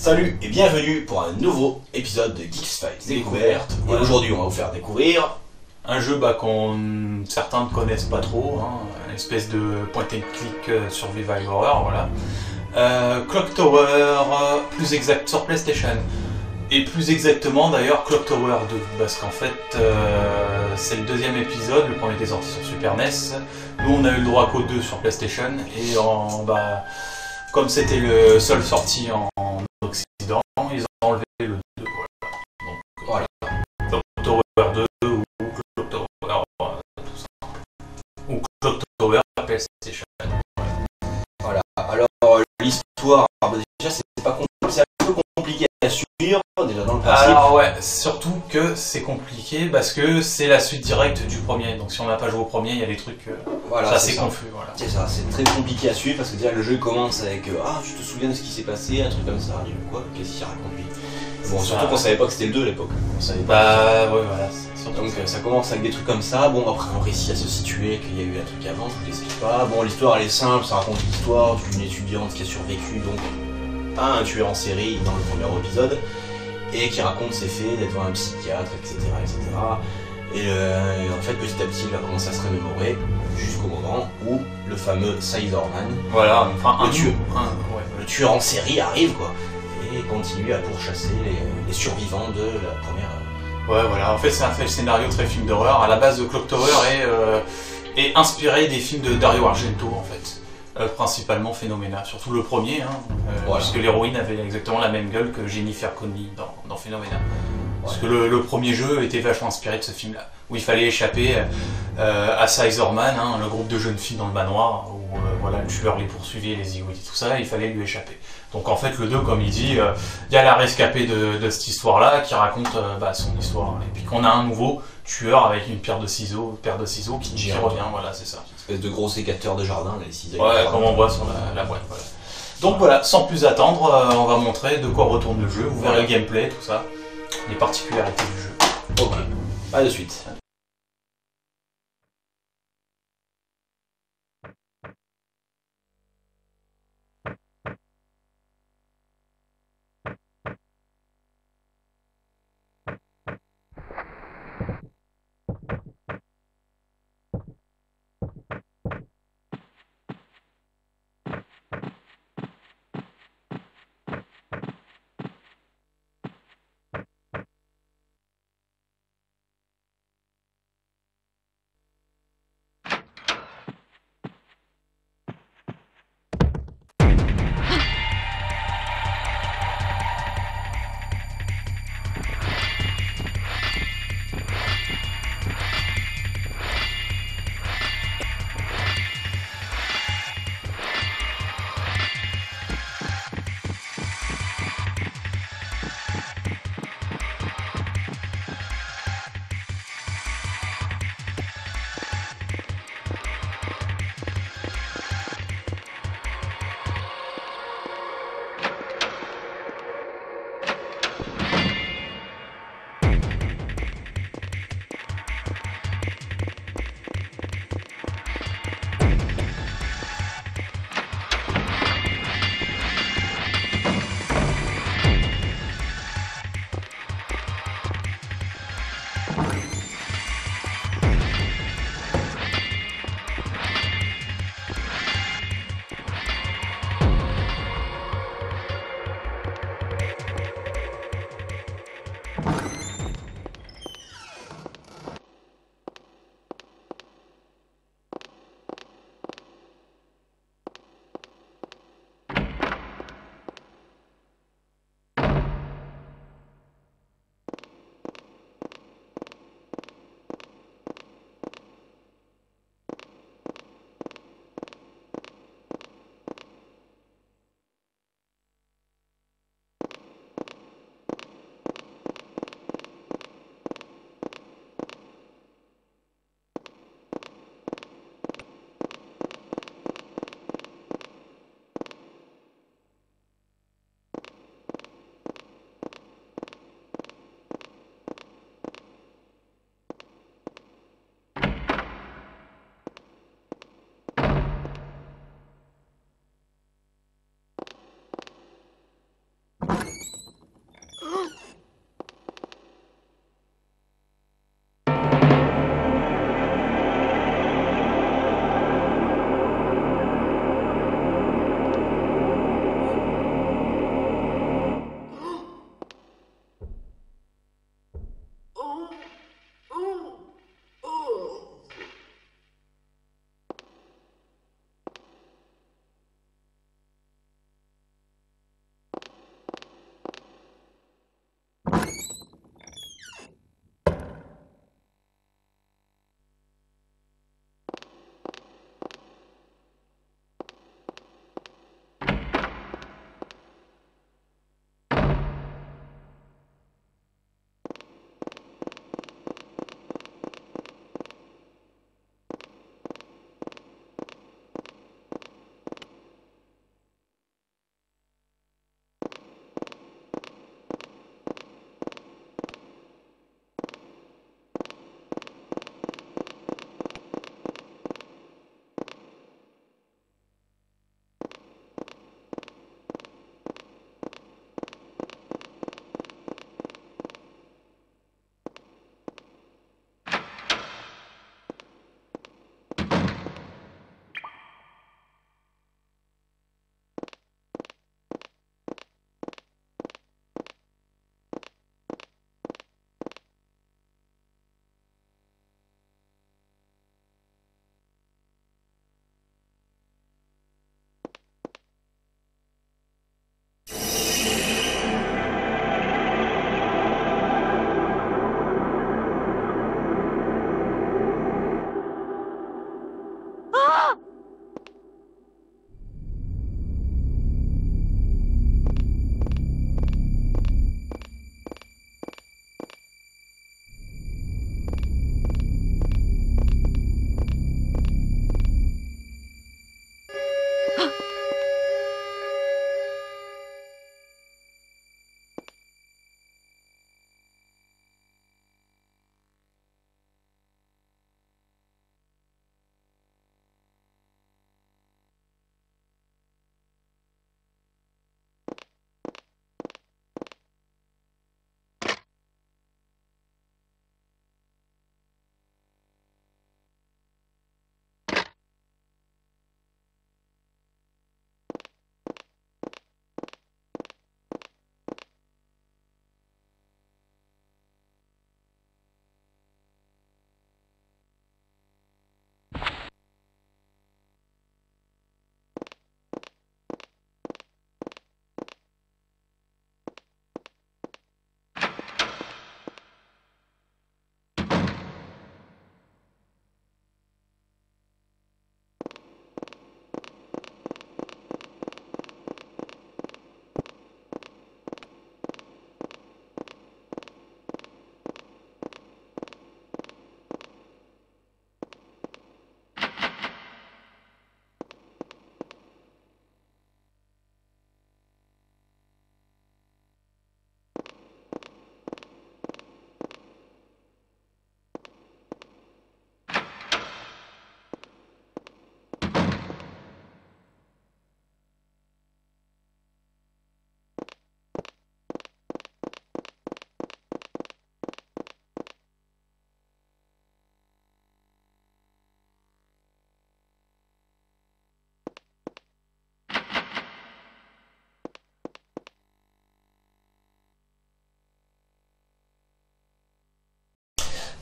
Salut et bienvenue pour un nouveau épisode de Geeks Fight Découverte. Et aujourd'hui, on va vous faire découvrir un jeu qu'on certains ne connaissent pas trop, une espèce de point and click survival horror, voilà. Clock Tower, plus exact sur PlayStation. Et plus exactement d'ailleurs Clock Tower 2, parce qu'en fait c'est le deuxième épisode, le premier était sorti sur Super NES. Nous on a eu le droit qu'au 2 sur PlayStation, et comme c'était le seul sorti en Occident, ils ont enlevé le 2. Voilà. Donc voilà. Clock Tower 2 ou Clock Tower tout ça. Ou Clock Tower PlayStation. Voilà. Alors l'histoire, déjà c'est un peu compliqué à suivre déjà dans le principe. Alors ouais, surtout que c'est compliqué parce que c'est la suite directe du premier. Donc si on n'a pas joué au premier, il y a des trucs voilà, assez confus. Voilà. C'est ça, c'est très compliqué à suivre parce que déjà le jeu commence avec ah tu te souviens de ce qui s'est passé, un truc comme ça, quoi, qu'est-ce qu'il raconte lui. Bon, surtout qu'on savait pas que c'était le 2 à l'époque. On savait pas. Ouais, voilà. Donc ça commence avec des trucs comme ça. Bon, après un récit à se situer, qu'il y a eu un truc avant, je vous l'explique pas. Bon, l'histoire elle est simple, ça raconte l'histoire d'une étudiante qui a survécu donc à un tueur en série dans le premier épisode et qui raconte ses faits d'être un psychiatre, etc. Et en fait, petit à petit, il va commencer à se remémorer jusqu'au moment où le fameux Sizerman, voilà, enfin le tueur en série arrive quoi, et continue à pourchasser les survivants de la première. Ouais, voilà. En fait, c'est un scénario très film d'horreur. À la base, Clock Tower est inspiré des films de Dario Argento, en fait. Principalement Phénoména, surtout le premier, voilà. Puisque l'héroïne avait exactement la même gueule que Jennifer Connelly dans Phénoména. Parce que le premier jeu était vachement inspiré de ce film-là, où il fallait échapper à Sizerman, le groupe de jeunes filles dans le manoir, où voilà, le tueur les poursuivait, les zigouilles et tout ça, et il fallait lui échapper. Donc en fait, le 2, comme il dit, il y a la rescapée de cette histoire-là qui raconte son histoire. Et puis qu'on a un nouveau tueur avec une paire de ciseaux qui revient, voilà, c'est ça. Une espèce de gros sécateur de jardin, les ciseaux. Ouais, comme on voit sur la boîte, voilà. Donc voilà, sans plus attendre, on va montrer de quoi retourne le jeu, vous verrez le gameplay, tout ça, les particularités du jeu. Ok, pas de suite.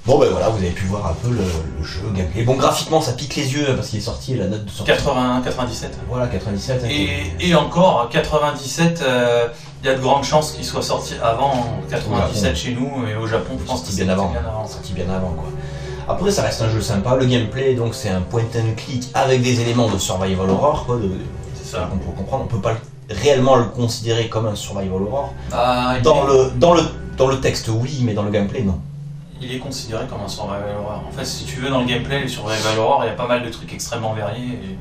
Bon ben voilà, vous avez pu voir un peu le jeu, le gameplay. Bon, graphiquement ça pique les yeux parce qu'il est sorti, la note de sortie. 97. Voilà, 97. Et encore, 97, il y a de grandes chances qu'il soit sorti avant 97 chez nous, et au Japon, je pense que c'est bien avant. Sorti bien avant, quoi. Après, ça reste un jeu sympa. Le gameplay, donc c'est un point and click avec des éléments de survival horror, quoi. C'est ça. On peut comprendre, on peut pas réellement le considérer comme un survival horror. Dans le texte, oui, mais dans le gameplay, non. Il est considéré comme un survival horror. En fait, si tu veux, dans le gameplay, le survival horror, il y a pas mal de trucs extrêmement variés. Et,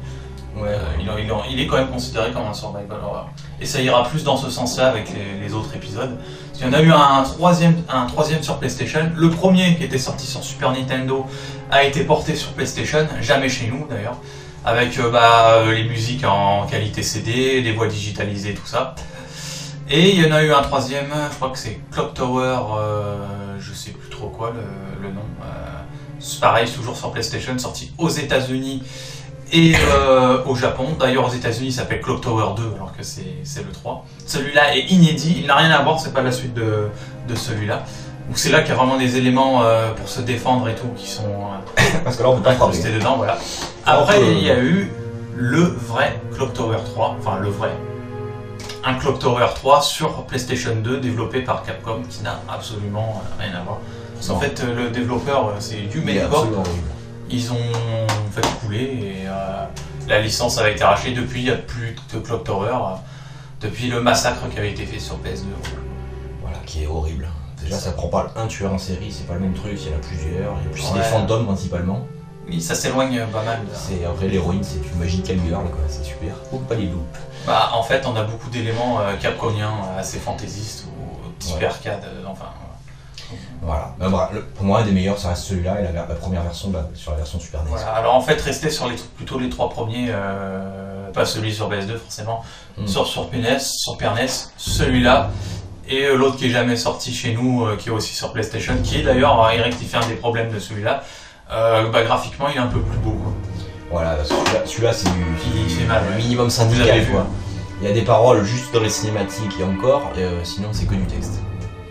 il est quand même considéré comme un survival horror. Et ça ira plus dans ce sens-là avec les autres épisodes. Parce qu'il y en a eu un troisième sur PlayStation. Le premier, qui était sorti sur Super Nintendo, a été porté sur PlayStation, jamais chez nous d'ailleurs. Avec les musiques en qualité CD, les voix digitalisées, tout ça. Et il y en a eu un troisième, je crois que c'est Clock Tower, je sais plus trop quoi le nom. C'est pareil, toujours sur PlayStation, sorti aux États-Unis et au Japon. D'ailleurs, aux États-Unis, il s'appelle Clock Tower 2, alors que c'est le 3. Celui-là est inédit, il n'a rien à voir, c'est pas la suite de celui-là. Donc c'est là qu'il y a vraiment des éléments pour se défendre et tout qui sont parce que là on peut pas incrustés dedans, voilà. Après, il y a eu le vrai Clock Tower 3, enfin le vrai. Un Clock Tower 3 sur PlayStation 2 développé par Capcom qui n'a absolument rien à voir. Parce qu'en fait, le développeur c'est Yume Corp. Ils ont fait couler et la licence avait été rachetée. Depuis, il n'y a plus de Clock Tower. Depuis le massacre qui avait été fait sur PS2. Voilà, qui est horrible. Déjà, ça prend pas un tueur en série, c'est pas le même truc, il y en a plusieurs. Et puis c'est des fantômes principalement. Oui, ça s'éloigne pas mal. C'est après l'héroïne, c'est une Magic Girl, quoi, c'est super. Ou pas les loups. En fait, on a beaucoup d'éléments capconiens, assez fantaisistes ou type arcade, enfin. Voilà. Pour moi, un des meilleurs, ça reste celui-là et la première version sur la version Super NES. Voilà. Alors en fait, rester sur plutôt les trois premiers, pas celui sur PS2 forcément, sur Super NES, celui-là. Et l'autre qui est jamais sorti chez nous, qui est aussi sur PlayStation, qui est d'ailleurs, il rectifie un des problèmes de celui-là. Graphiquement, il est un peu plus beau, quoi. Voilà, celui-là c'est du minimum syndical, quoi. Il y a des paroles juste dans les cinématiques et encore, sinon c'est que du texte.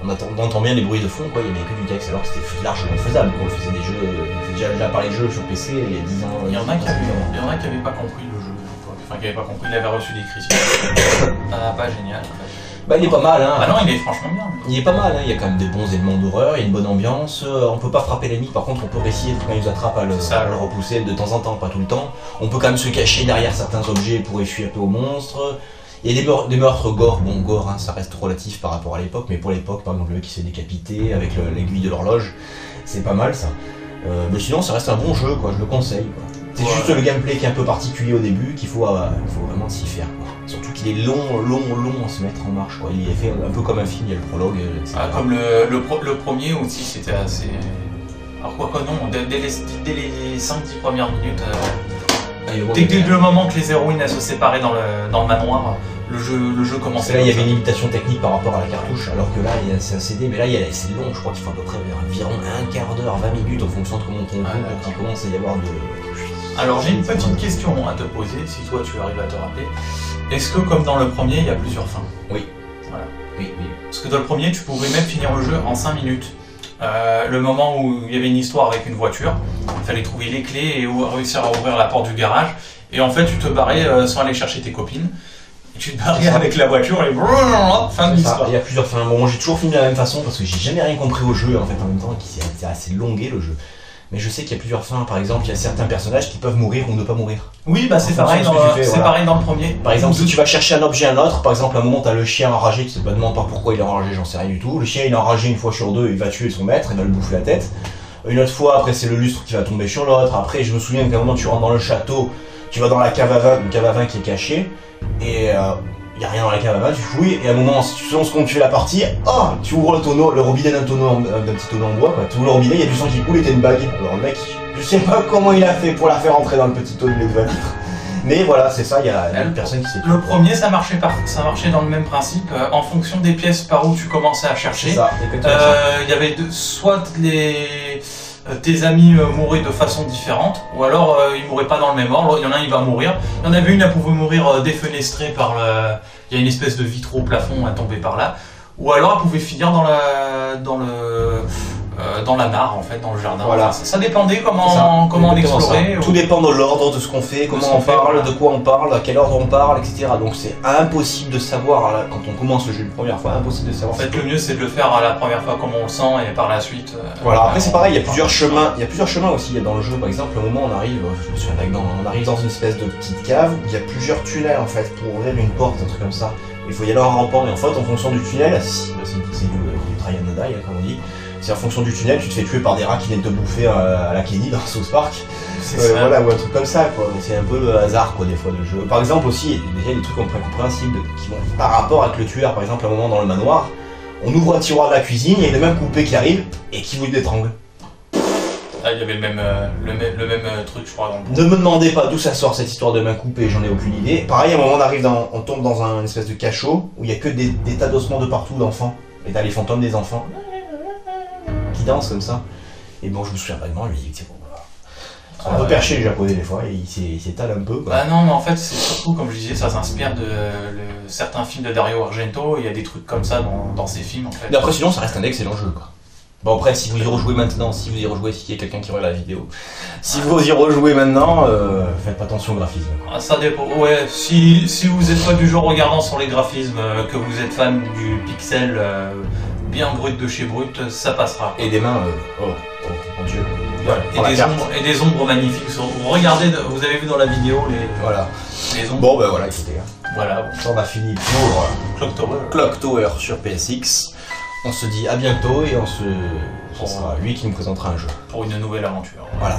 On entend bien les bruits de fond, quoi, il n'y avait que du texte, alors que c'était largement faisable. On faisait des jeux, j'ai déjà parlé de jeux sur PC il y a 10 ans. Il y en a qui n'avaient pas compris le jeu, enfin qui n'avaient pas compris, il avait reçu des critiques. Pas génial. Il est pas mal, hein. Non, il est franchement bien. Il est pas mal, hein. Il y a quand même des bons éléments d'horreur, il y a une bonne ambiance. On peut pas frapper l'ennemi, par contre on peut essayer quand il nous attrape à le repousser de temps en temps, pas tout le temps. On peut quand même se cacher derrière certains objets pour échapper aux monstres. Il y a des meurtres gore, gore, hein, ça reste relatif par rapport à l'époque, mais pour l'époque, par exemple le mec qui se fait décapiter avec l'aiguille de l'horloge, c'est pas mal ça. Mais sinon ça reste un bon jeu, quoi, je le conseille, quoi. C'est juste le gameplay qui est un peu particulier au début, qu'il faut vraiment s'y faire, quoi. Surtout qu'il est long à se mettre en marche, quoi. Il est fait un peu comme un film, il y a le prologue. Comme le premier aussi, c'était assez... Alors quoi que non, dès les 5-10 premières minutes, dès le moment que les héroïnes se séparaient dans le manoir, le jeu commençait. Là, il y avait une limitation technique par rapport à la cartouche, alors que là, c'est un CD, mais là, c'est long, je crois qu'il faut à peu près environ un quart d'heure, 20 minutes en fonction de comment on joue pour qu'il commence à y avoir de... Alors, j'ai une petite question à te poser, si toi tu arrives à te rappeler. Est-ce que, comme dans le premier, il y a plusieurs fins? Oui. Voilà. Oui. Parce que dans le premier, tu pouvais même finir le jeu en 5 minutes. Le moment où il y avait une histoire avec une voiture, il fallait trouver les clés et réussir à ouvrir la porte du garage. Et en fait, tu te barrais sans aller chercher tes copines. Et tu te barrais avec la voiture et fin de l'histoire. Il y a plusieurs fins. Bon, moi j'ai toujours fini de la même façon parce que j'ai jamais rien compris au jeu en fait en même temps, qui c'est assez longué le jeu. Mais je sais qu'il y a plusieurs fins, par exemple, il y a certains personnages qui peuvent mourir ou ne pas mourir. Oui, c'est pareil, pareil dans le premier. Par exemple, si tu vas chercher un objet à un autre, par exemple, à un moment, tu as le chien enragé, tu sais pas, demande pas pourquoi il est enragé, j'en sais rien du tout. Le chien, il est enragé une fois sur deux, il va tuer son maître, il va le bouffer la tête. Une autre fois, après, c'est le lustre qui va tomber sur l'autre. Après, je me souviens qu'à un moment, tu rentres dans le château, tu vas dans la cave à vin qui est cachée, et il n'y a rien dans la cave à vin, tu fouilles, et à un moment, si tu sais qu'on tu fais la partie, tu ouvres le robinet d'un petit tonneau en bois, quoi. Tu ouvres le robinet, il y a du sang qui coule et t'as une bague. Alors le mec, je sais pas comment il a fait pour la faire entrer dans le petit tonneau de 20 litres. Mais voilà, c'est ça, il y a une personne qui sait. Le premier, ça marchait dans le même principe, en fonction des pièces par où tu commençais à chercher. C'est ça, il y avait soit tes amis mouraient de façon différente, ou alors ils mouraient pas dans le même ordre. Il y en a un, il va mourir. Il y en avait une, elle pouvait mourir défenestrée par le... Il y a une espèce de vitre au plafond à tomber par là. Ou alors elle pouvait finir dans dans la mare en fait, dans le jardin. Voilà. Enfin, ça dépendait comment on explorait. Tout dépend de l'ordre de ce qu'on fait, comment on parle, de quoi on parle, à quel ordre on parle, etc. Donc c'est impossible de savoir, là, quand on commence le jeu une première fois, impossible de savoir. En fait, le mieux c'est de le faire à la première fois comme on le sent et par la suite. Voilà, après c'est pareil, il y a plusieurs chemins. Il y a plusieurs chemins aussi dans le jeu. Par exemple, au moment où on arrive, je me souviens on arrive dans une espèce de petite cave, il y a plusieurs tunnels en fait pour ouvrir une porte, un truc comme ça. Il faut y aller en rampant, et en fait, en fonction du tunnel, c'est du try and die, comme on dit. C'est en fonction du tunnel, tu te fais tuer par des rats qui viennent te bouffer à la Kenny dans South Park. Voilà, ou un truc comme ça, quoi. C'est un peu le hasard, quoi, des fois, de jeu. Par exemple, aussi, il y a des trucs compréhensibles qui vont par rapport avec le tueur. Par exemple, à un moment dans le manoir, on ouvre un tiroir de la cuisine, il y a le même coupé qui arrive et qui vous étrangle. Ah, il y avait le même truc, je crois. Dans Ne me demandez pas d'où ça sort cette histoire de main coupée, j'en ai aucune idée. Pareil, à un moment, on tombe dans un espèce de cachot où il y a que des tas d'ossements de partout d'enfants. Et t'as les fantômes des enfants qui dansent comme ça. Et bon, je me souviens vaguement, lui, c'est bon. On peut percher les japonais des fois, et il s'étale un peu. Quoi. Bah non, mais en fait, c'est surtout, comme je disais, ça s'inspire de certains films de Dario Argento. Il y a des trucs comme ça dans ces films, en fait. Mais après, sinon, ça reste un excellent jeu, quoi. Bon, après, si vous y rejouez maintenant, s'il y a quelqu'un qui regarde la vidéo, si vous y rejouez maintenant, faites pas attention au graphisme. Ah, ça dépend, ouais, si vous êtes pas du genre regardant sur les graphismes, que vous êtes fan du pixel bien brut de chez brut, ça passera. Et des mains, oh mon dieu. Voilà. Et des ombres magnifiques. Regardez, vous avez vu dans la vidéo les ombres. Bon, ben voilà, écoutez. Voilà. On a fini pour Clock Tower sur PSX. On se dit à bientôt et ce sera lui qui nous présentera un jeu. Pour une nouvelle aventure. Voilà.